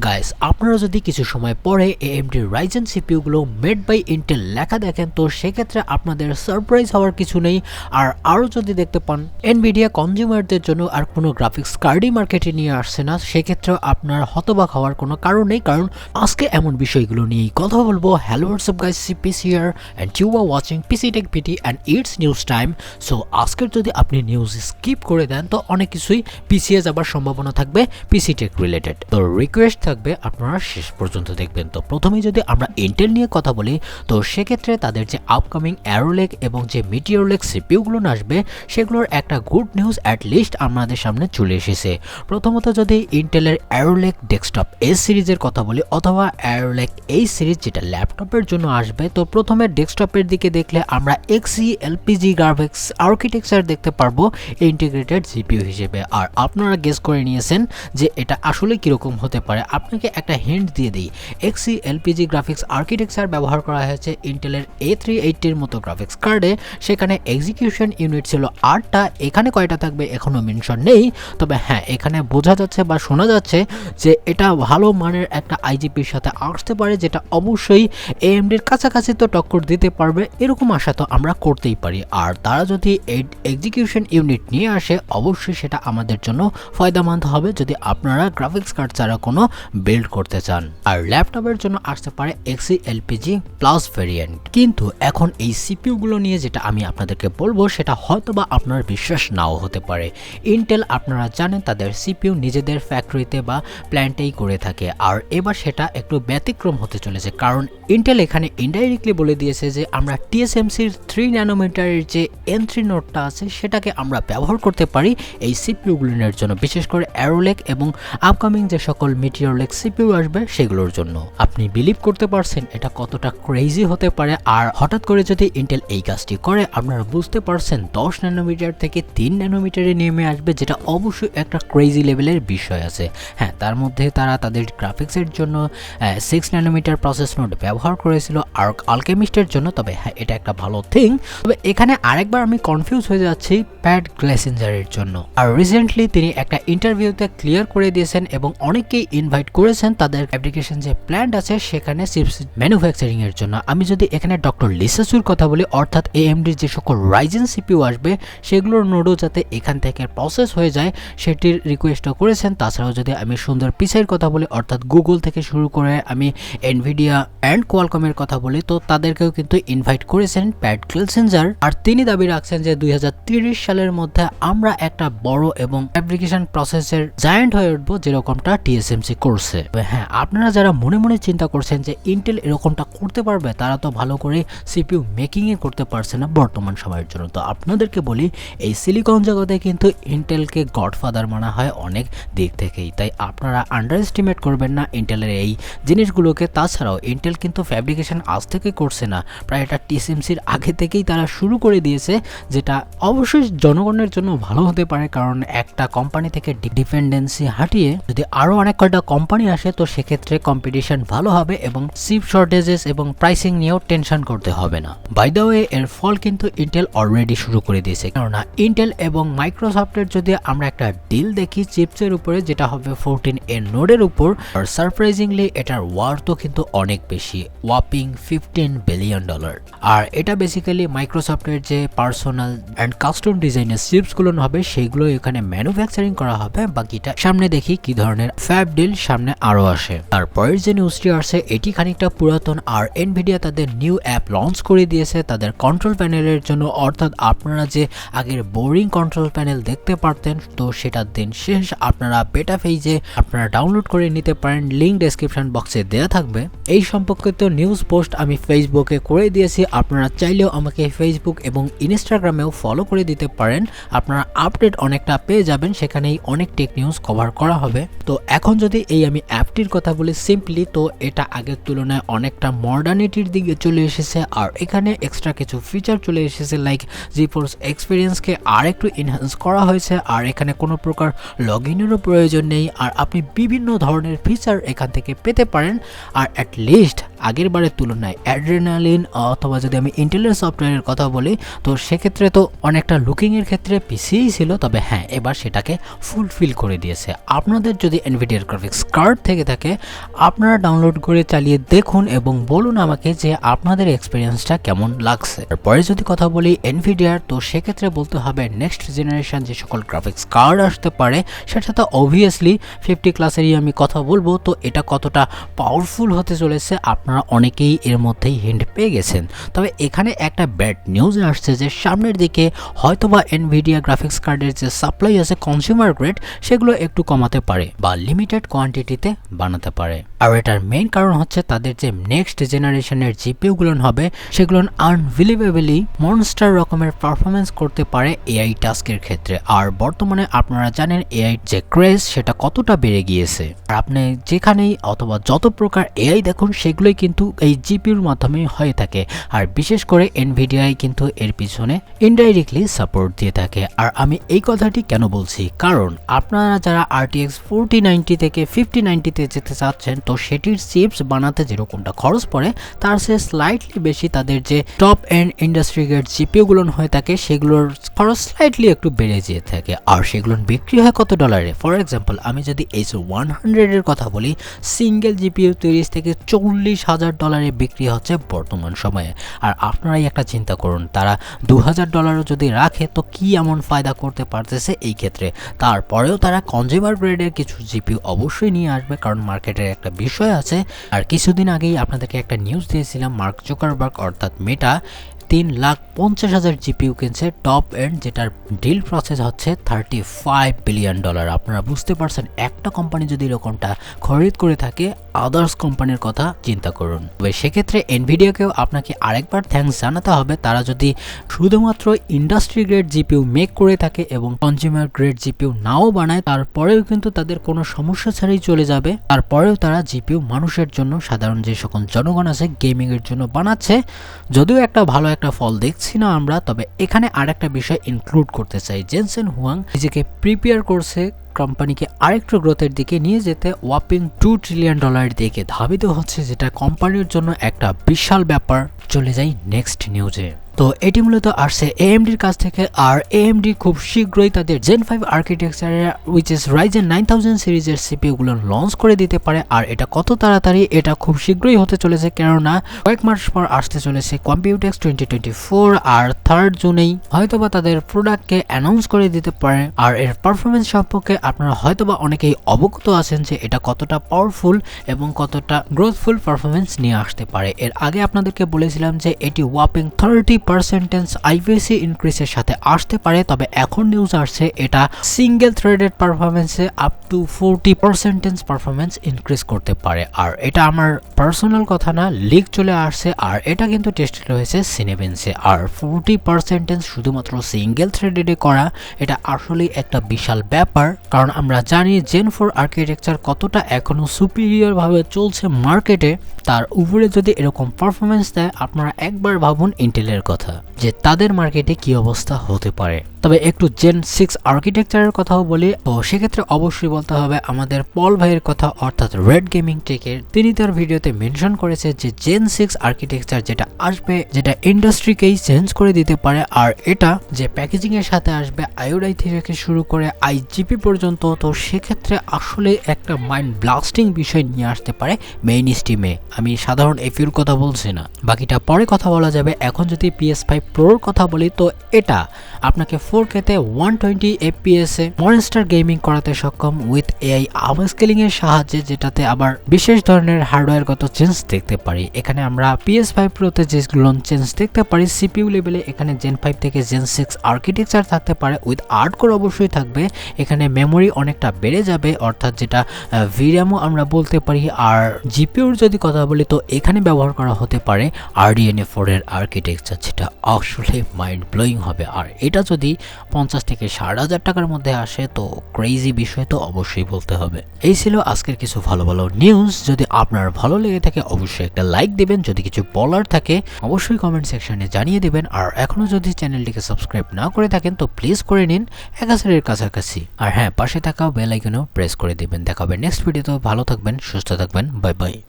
Guys, আপনারা যদি কিছু সময় পরে AMD RYZEN CPU গুলো মেড বাই ইন্টেল লেখা দেখেন তো সেক্ষেত্রে আপনাদের সারপ্রাইজ হওয়ার কিছু নেই। আর আরও যদি দেখতে পান Nvidia কনজিউমারদের জন্য আর কোনো গ্রাফিক্স কার্ডই মার্কেটে নিয়ে আসছে না, সেক্ষেত্রেও আপনার হতবাক হওয়ার কোনো কারণ নেই, কারণ আজকে এমন বিষয়গুলো নিয়েই কথা বলবো। Hello WhatsApp guys, CPC here and you are watching PC Tech PT and it's news time. So আজকের যদি আপনি নিউজ স্কিপ করে দেন তো অনেক কিছুই পিছিয়ে যাবার সম্ভাবনা থাকবে PC Tech রিলেটেড। তো রিকোয়েস্ট থাকবে আপনারা শেষ পর্যন্ত দেখবেন। তো প্রথমেই যদি আমরা ইন্টেল নিয়ে কথা বলি তো সেক্ষেত্রে তাদের যে আপকামিং অ্যারোলেক এবং যে মিটিওর লেক সিপিইউগুলো আসবে সেগুলোর একটা গুড নিউজ অ্যাট লিস্ট আমাদের সামনে চলে এসেছে। প্রথমত যদি ইন্টেলের অ্যারোলেক ডেস্কটপ এস সিরিজের কথা বলি অথবা অ্যারোলেক এই সিরিজ যেটা ল্যাপটপের জন্য আসবে, তো প্রথমে ডেস্কটপের দিকে দেখলে আমরা XeLPG গ্রাফিক্স আর্কিটেকচার দেখতে পারবো ইন্টিগ্রেটেড জিপিইউ হিসেবে। আর আপনারা গেস করে নিয়েছেন যে এটা আসলে কিরকম হতে পারে। আপনাকে একটা হিন্ট দিয়ে দিই, XeLPG গ্রাফিক্স আর্কিটেকচার ব্যবহার করা হয়েছে ইন্টেলের A380 এর মতো গ্রাফিক্স কার্ডে। সেখানে এক্সিকিউশন ইউনিট ছিল 8টা, এখানে কয়টা থাকবে এখনো মেনশন নেই, তবে হ্যাঁ এখানে বোঝা যাচ্ছে বা শোনা যাচ্ছে যে এটা ভালো মানের একটা আইজিপির সাথে আসতে পারে, যেটা অবশ্যই AMDর কাছাকাছি তো টক্কর দিতে পারবে, এরকম আশা তো আমরা করতেই পারি। আর তারা যদি এক্সিকিউশন ইউনিট নিয়ে আসে অবশ্যই সেটা আমাদের জন্য ফায়দামন্দ হবে যদি আপনারা গ্রাফিক্স কার্ড ছাড়া কোনো বিল্ড করতে চান। আর ল্যাপটপের জন্য আসতে পারে XeLPG প্লাস ভেরিয়েন্ট। কিন্তু এখন এই সিপিইউ গুলো নিয়ে যেটা আমি আপনাদেরকে বলবো সেটা হয়তোবা আপনার বিশ্বাস নাও হতে পারে। ইন্টেল আপনারা জানেন তাদের সিপিইউ নিজেদের ফ্যাক্টরিতে বা প্ল্যান্টেই করে থাকে, আর এবার সেটা একটু ব্যতিক্রম হতে চলেছে, কারণ ইন্টেল এখানে ইনডাইরেক্টলি বলে দিয়েছে যে আমরা TSMCর 3 ন্যানোমিটারের যে N3 নোডটা আছে সেটাকে আমরা ব্যবহার করতে পারি এই সিপিইউ গুলোর জন্য, বিশেষ করে অ্যারোলেক এবং আপকামিং যে সকল মিটিওর লেক সিপিইউ আসবে সেগুলোর জন্য। আপনি বিলিভ করতে পারছেন এটা কতটা ক্রেজি হতে পারে? আর হঠাৎ করে যদি ইন্টেল এই কাজটি করে আপনারা বুঝতে পারছেন 10 ন্যানোমিটার থেকে 3 ন্যানোমিটারে নেমে আসবে, যেটা অবশ্যই একটা ক্রেজি লেভেলের বিষয় আছে। হ্যাঁ, তার মধ্যে তারা তাদের গ্রাফিক্সের জন্য 6 ন্যানোমিটার প্রসেস নোড ব্যবহার করেছিল আর আলকেমিস্টের জন্য, তবে হ্যাঁ এটা একটা ভালো থিং। তবে এখানে আরেকবার আমি কনফিউজ হয়ে যাচ্ছি প্যাড গ্লেসিঞ্জারের জন্য। আর রিসেন্টলি তিনি একটা ইন্টারভিউতে ক্লিয়ার করে দিয়েছেন এবং অনেকেই ইনভাইট করেছেন তাদের ফ্যাব্রিকেশন যে প্ল্যান্ট আছে সেখানে চিপস ম্যানুফ্যাকচারিং এর জন্য। আমি যদি এখানে ডক্টর লিসাসুর কথা বলি, অর্থাৎ AMDর যে সকল রাইজেন সিপিইউ আসবে সেগুলোর নোডও যাতে এখান থেকে প্রসেস হয়ে যায় সেটির রিকোয়েস্টও করেছেন। তাছাড়াও যদি আমি সুন্দর পিসের কথা বলি, অর্থাৎ গুগল থেকে শুরু করে আমি Nvidia অ্যান্ড কোয়ালকমের কথা বলি, তো তাদেরকেও কিন্তু ইনভাইট করেছেন প্যাড গ্লেসিঞ্জার। আর তিনি দাবি রাখছেন যে 2030 সালের মধ্যে আমরা একটা বড় এবং ফ্যাব্রিকেশন প্রসেসের জায়ান্ট হয়ে উঠবো, যেরকমটা TSMC করছে। হ্যাঁ, আপনারা যারা মনে মনে চিন্তা করছেন যে ইন্টেল এরকমটা করতে পারবে, তারা তো ভালো করে সিপিইউ মেকিংয়ে করতে পারছে না বর্তমান সময়ের জন্য। তো আপনাদেরকে বলি, এই সিলিকন জগতে কিন্তু ইন্টেলকে গডফাদার মানা হয় অনেক দিক থেকেই, তাই আপনারা আন্ডার এস্টিমেট করবেন না ইন্টেলের এই জিনিসগুলোকে। তাছাড়াও ইন্টেল কিন্তু ফ্যাব্রিকেশন আজ থেকে করছে না, প্রায় এটা TSMCর আগে থেকেই তারা শুরু করে দিয়েছে, যেটা অবশ্যই জনগণের জন্য ভালো হতে পারে, কারণ একটা কোম্পানি থেকে ডিপেন্ডেন্সি হাটিয়ে যদি আরও অনেক কয়টা কোম্পানি আসে তো সেক্ষেত্রে কম্পিটিশন ভালো হবে এবং চিপ শর্টেজেস এবং প্রাইসিং নিয়েও টেনশন করতে হবে না। বাই দ্য ওয়ে, এর ফল কিন্তু ইন্টেল অলরেডি শুরু করে দিয়েছে, কেননা ইন্টেল এবং মাইক্রোসফটের যদি আমরা একটা ডিল দেখি চিপসের উপরে, যেটা হবে 14A নোডের উপর, আর সারপ্রাইজিংলি এটার ওয়ার্থ কিন্তু অনেক বেশি, ওয়াপিং $15 বিলিয়ন। আর এটা বেসিক্যালি মাইক্রোসফটের যে পার্সোনাল অ্যান্ড কাস্টম ডিজাইনের চিপসগুলো হবে সেগুলো এখানে ম্যানুফ্যাকচারিং করা হবে। বাকিটা সামনে দেখি কি ধরনের ফ্যাব ডিল সামনে আরো আসে। তারপরের যে নিউজটি আসছে এটি খানিকটা পুরাতন, আর Nvidia তাদের নিউ অ্যাপ লঞ্চ করে দিয়েছে তাদের কন্ট্রোল প্যানেলের জন্য, অর্থাৎ আপনারা যে আগের বোরিং কন্ট্রোল প্যানেল দেখতে পারতেন তো সেটার দিন শেষ। আপনারা বেটা পেজে আপনারা ডাউনলোড করে নিতে পারেন, লিঙ্ক ডেসক্রিপশন বক্সে দেওয়া থাকবে। এই সম্পর্কিত নিউজ পোস্ট আমি ফেসবুকে করে দিয়েছি, আপনারা চাইলেও আমাকে ফেসবুক এবং ইনস্টাগ্রামেও ফলো করে দিতে পারেন। আপনারা আপডেট অনেকটা পেয়ে যাবেন, সেখানেই অনেক টেক নিউজ কভার করা হবে। তো এখন যদি এই আমি অ্যাপটির কথা বলি সিম্পলি, তো এটা আগের তুলনায় অনেকটা মডার্নিটির দিকে চলে এসেছে, আর এখানে এক্সট্রা কিছু ফিচার চলে এসেছে, লাইক জিফোর্স এক্সপিরিয়েন্সকে আর একটু এনহ্যান্স করা হয়েছে, আর এখানে কোনো প্রকার লগ ইনেরও প্রয়োজন নেই, আর আপনি বিভিন্ন ধরনের ফিচার এখান থেকে পেতে পারেন। আর অ্যাট লিস্ট আগের বারের তুলনায় অ্যাড্রেনালিন অথবা যদি আমি ইন্টেলের সফটওয়্যারের কথা বলি তো সেক্ষেত্রে তো অনেকটা লুকিংয়ের ক্ষেত্রে পিছিয়েই ছিল, তবে হ্যাঁ এবার সেটাকে ফুলফিল করে দিয়েছে। আপনাদের যদি এনভিডিয়ার গ্রাফিক্স কার্ড থেকে থাকে আপনারা ডাউনলোড করে চালিয়ে দেখুন এবং বলুন আমাকে যে আপনাদের এক্সপিরিয়েন্সটা কেমন লাগছে। তারপরে যদি কথা বলি এনভিডিয়ার, তো সেক্ষেত্রে বলতে হবে নেক্সট জেনারেশন যে সকল গ্রাফিক্স কার্ড আসতে পারে সেটা তো অবভিয়াসলি 50 ক্লাসেরই আমি কথা বলবো। তো এটা কতটা পাওয়ারফুল হতে চলেছে আপনারা অনেকেই এর মধ্যেই হিন্ট পেয়ে গেছেন। তবে এখানে একটা ব্যাড নিউজ আসছে যে সামনের দিকে হয়তোবা এনভিডিয়া গ্রাফিক্স কার্ডের যে সাপ্লাই আছে কনজিউমার গ্রেড সেগুলো একটু কমাতে পারে বা লিমিটেড কোয়ান্টিটিতে বানাতে পারে। আর এটার মেইন কারণ হচ্ছে তাদের যে নেক্সট জেনারেশনের জিপিইউগুলো হবে সেগুলো আনবিলিভেবলি মনস্টার রকমের পারফরমেন্স করতে পারে এআই টাস্কের ক্ষেত্রে। আর বর্তমানে আপনারা জানেন এআই যে ক্রেজ সেটা কতটা বেড়ে গিয়েছে। আর আপনি যেখানেই অথবা যত প্রকার এআই দেখুন সেগুলোই কিন্তু এই জিপিইউর মাধ্যমে হয়ে থাকে। আর বিশেষ করে এনভিডিআই কিন্তু এর পিছনে ইনডাইরেক্টলি সাপোর্ট দিয়ে থাকে। আর আমি এই কথাটি কেন বলছি, কারণ আপনারা যারা RTX 4090 থেকে 5090-তে যেতে চাচ্ছেন তো সেটির চিপস বানাতে যেরকমটা খরচ পড়ে তার চেয়ে স্লাইটলি বেশি তাদের যে টপ এন্ড ইন্ডাস্ট্রি গ্রেড জিপিইউগুলো হয়ে থাকে সেগুলোর খরচ স্লাইটলি একটু বেড়ে যেয়ে থাকে। আর সেগুলো বিক্রি হয় কত ডলারে? ফর এক্সাম্পল আমি যদি H100 এর কথা বলি, সিঙ্গেল জিপিইউ 30 থেকে $40,000 বিক্রি হচ্ছে বর্তমান সময়ে। আর আপনারাই একটা চিন্তা করুন, তারা $2,000 যদি রাখে তো কি এমন ফায়দা করতে পারতেছে এই ক্ষেত্রে। তারপরেও তারা কনজিউমার গ্রেডের কিছু জিপিইউ অবশ্যই নিয়ে আসবে, কারণ মার্কেটের একটা বিষয় আছে। আর কিছুদিন আগেই আপনাদেরকে একটা নিউজ দিয়েছিলাম, মার্ক জুকারবার্গ অর্থাৎ মেটা 3,50,000 জিপিইউ কিনছে টপ এন্ড, যেটার ডিল প্রসেস হচ্ছে $35 বিলিয়ন। আপনারা বুঝতে পারছেন একটা কোম্পানি যদি এরকমটা খরিদ করে থাকে আদার্স কোম্পানির কথা চিন্তা করুন। তবে সেক্ষেত্রে এনভিডিয়াকেও আপনাকে আরেকবার থ্যাঙ্কস জানাতে হবে, তারা যদি শুধুমাত্র ইন্ডাস্ট্রি গ্রেড জিপিইউ মেক করে থাকে এবং কনজিউমার গ্রেড জিপিইউ নাও বানায় তারপরেও কিন্তু তাদের কোনো সমস্যা ছাড়াই চলে যাবে। তারপরেও তারা জিপিইউ মানুষের জন্য, সাধারণ যে সকল জনগণ আছে গেমিং এর জন্য বানাচ্ছে। যদিও একটা ভালো একটা ফল দেখছি না আমরা, তবে এখানে আরেকটা বিষয় ইনক্লুড করতে চাই। জেনসেন হুয়াং নিজেকে প্রিপেয়ার করছে কোম্পানিকে আরেকটু গ্রোথের দিকে নিয়ে যেতে, ওয়াপিং $2 ট্রিলিয়ন দিকে ধাবিত হচ্ছে, যেটা কোম্পানির জন্য একটা বিশাল ব্যাপার। চলে যাই নেক্সট নিউজে। তো এটি মূলত আসছে AMDর কাছ থেকে। আর AMD খুব শীঘ্রই তাদের Gen 5 আর্কিটেকচারের উইচ ইজ RYZEN 9000 সিরিজের সিপিইউগুলো লঞ্চ করে দিতে পারে। আর এটা কত তাড়াতাড়ি, এটা খুব শীঘ্রই হতে চলেছে, কেননা কয়েক মাস পর আসতে চলেছে কম্পিউটেক্স 2024। আর 3rd জুনেই হয়তোবা তাদের প্রোডাক্টকে অ্যানাউন্স করে দিতে পারে। আর এর পারফরমেন্স সম্পর্কে আপনারা হয়তোবা অনেকেই অবগত আছেন যে এটা কতটা পাওয়ারফুল এবং কতটা গ্রোথফুল পারফরমেন্স নিয়ে আসতে পারে। এর আগে আপনাদেরকে বলেছিলাম যে এটি ওয়াপিং 30% আইপিসি ইনক্রিজের সাথে আসতে পারে। তবে এখন নিউজ আসছে এটা সিঙ্গেল থ্রেডেড পারফরমেন্সে আপ টু 40% পারফরমেন্স ইনক্রিজ করতে পারে। আর এটা আমার পার্সোনাল কথা না, লিক চলে আসছে। আর এটা কিন্তু টেস্টেড হয়েছে সিনেবেন্সে। আর 40% শুধুমাত্র সিঙ্গেল থ্রেডেডে করা, এটা আসলে একটা বিশাল ব্যাপার। কারণ আমরা জানি Gen 4 আর্কিটেকচার কতটা এখনো সুপিরিয়র ভাবে চলছে মার্কেটে, তার উপরে যদি এরকম পারফরমেন্স দেয় আপনারা একবার ভাবুন ইন্টেলের কথা যে তাদের মার্কেটে কি অবস্থা হতে পারে। তবে একটু Gen 6 আর্কিটেকচারের কথাও বলি, তো সেক্ষেত্রে অবশ্যই বলতে হবে আমাদের পল ভাইয়ের কথা, অর্থাৎ রেড গেমিং টেকের। তিনি তার ভিডিওতে মেনশন করেছে যে Gen 6 আর্কিটেকচার যেটা আসবে, যেটা ইন্ডাস্ট্রিকেই চেঞ্জ করে দিতে পারে। আর এটা যে প্যাকেজিং এর সাথে আসবে আইওডাই থেকে শুরু করে আইজিপি পর্যন্ত, তো সেক্ষেত্রে আসলে একটা মাইন্ড ব্লাস্টিং বিষয় নিয়ে আসতে পারে মেইন স্ট্রিমে। আমি সাধারণ এফিউর কথা বলছি না, বাকিটা পরে কথা বলা যাবে। এখন যদি PS5 Proর কথা বলি, তো এটা আপনাকে 4K-তে 120 FPS-এ মনস্টার গেমিং করাতে সক্ষম উইথ AI আপস্কেলিং এর সাহায্যে, যেটাতে আবার বিশেষ ধরনের হার্ডওয়্যারগত চেঞ্জ দেখতে পারি। এখানে আমরা PS5 Proতে যেগুলো চেঞ্জ দেখতে পারি CPU লেভেলে, এখানে Gen 5 থেকে Gen 6 আর্কিটেকচার থাকতে পারে উইথ 8 কোর অবশ্যই থাকবে। এখানে মেমোরি অনেকটা বেড়ে যাবে, অর্থাৎ যেটা VRAM-ও আমরা বলতে পারি। আর GPUর যদি কথা বলি, তো এখানে ব্যবহার করা হতে পারে RDNA 4 এর আর্কিটেকচার, যেটা আসলে মাইন্ড ব্লোয়িং হবে। আর এটা যদি 50 থেকে 60,000 টাকার মধ্যে আসে তো ক্রেজি বিষয় তো অবশ্যই বলতে হবে। এই ছিল আজকের কিছু ভালো ভালো নিউজ। যদি আপনার ভালো লেগে থাকে অবশ্যই একটা লাইক দিবেন, যদি কিছু বলার থাকে অবশ্যই কমেন্ট সেকশনে জানিয়ে দিবেন। আর এখনো যদি চ্যানেলটিকে সাবস্ক্রাইব না করে থাকেন তো প্লিজ করে নিন 1000-এর কাছাকাছি। আর হ্যাঁ, পাশে থাকা বেল আইকনও প্রেস করে দিবেন। দেখা হবে নেক্সট ভিডিওতে। ভালো থাকবেন, সুস্থ থাকবেন, বাই বাই।